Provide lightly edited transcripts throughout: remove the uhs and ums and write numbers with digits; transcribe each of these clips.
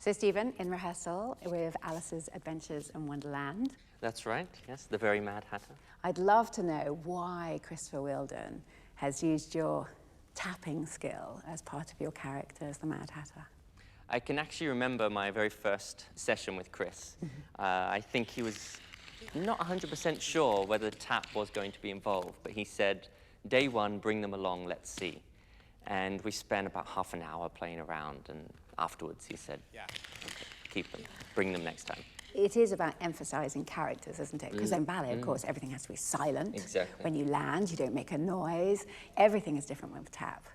So, Stephen, in rehearsal with Alice's Adventures in Wonderland. That's right, yes, the very Mad Hatter. I'd love to know why Christopher Wheeldon has used your tapping skill as part of your character as the Mad Hatter. I can actually remember my very first session with Chris. I think he was not 100% sure whether the tap was going to be involved, but he said, day one, bring them along, let's see. And we spent about half an hour playing around, and afterwards he said, yeah, okay, keep them, bring them next time. It is about emphasizing characters, isn't it? Because in ballet, of course, everything has to be silent. Exactly. When you land, you don't make a noise. Everything is different with tap.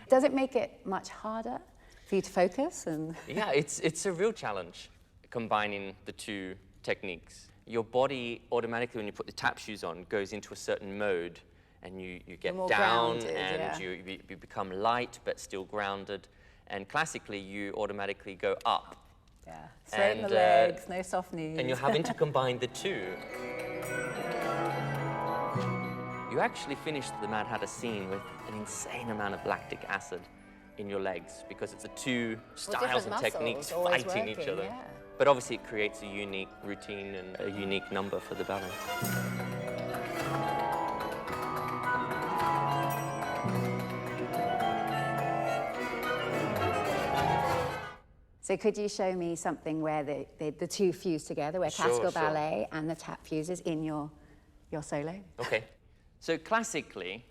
Does it make it much harder for you to focus? Yeah, it's a real challenge, combining the two techniques. Your body automatically, when you put the tap shoes on, goes into a certain mode, and you get down, grounded, and you become light but still grounded. And classically, you automatically go up. Yeah, straighten the legs, no soft knees. And you're having to combine the two. You actually finish the Mad Hatter scene with an insane amount of lactic acid in your legs, because it's the two styles and techniques fighting each other. Yeah. But obviously it creates a unique routine and a unique number for the ballet. So could you show me something where the two fuse together, where classical ballet and the tap fuses in your solo? Okay. So classically,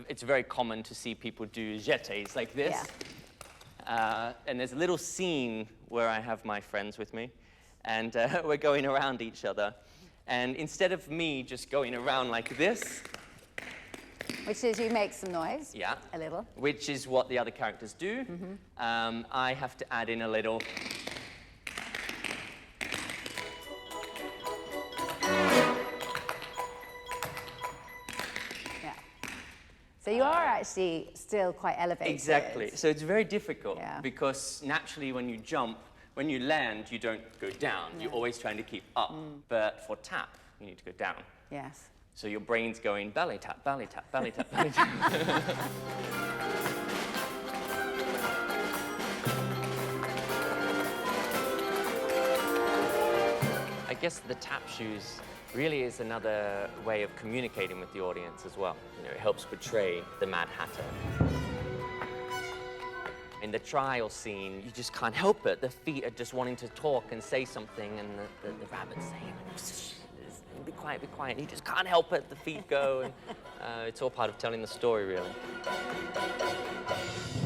it's very common to see people do jetés like this. Yeah. And there's a little scene where I have my friends with me, and we're going around each other. And instead of me just going around like this, which is you make some noise. Yeah. A little. Which is what the other characters do. I have to add in a little. Yeah. So you are actually still quite elevated. Exactly. So it's very difficult because naturally when you jump, when you land, you don't go down. You're always trying to keep up. But for tap, you need to go down. Yes. So your brain's going ballet tap, ballet tap, ballet tap, ballet tap. I guess the tap shoes really is another way of communicating with the audience as well. You know, it helps portray the Mad Hatter. In the trial scene, you just can't help it. The feet are just wanting to talk and say something, and the rabbit's saying, be quiet, be quiet. You just can't help it. The feet go, and it's all part of telling the story, really.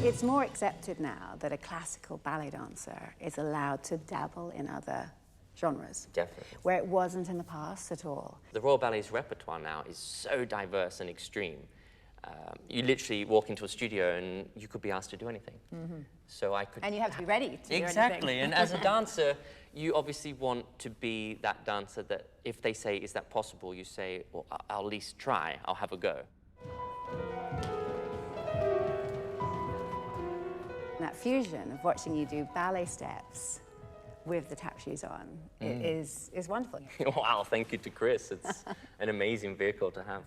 It's more accepted now that a classical ballet dancer is allowed to dabble in other genres. Definitely. Where it wasn't in the past at all. The Royal Ballet's repertoire now is so diverse and extreme. You literally walk into a studio and you could be asked to do anything. So I could. And you have to be ready to do anything. Exactly. And as a dancer, you obviously want to be that dancer that if they say, is that possible? You say, well, I'll at least try. I'll have a go. That fusion of watching you do ballet steps with the tap shoes on is wonderful. Wow, thank you to Chris. It's an amazing vehicle to have.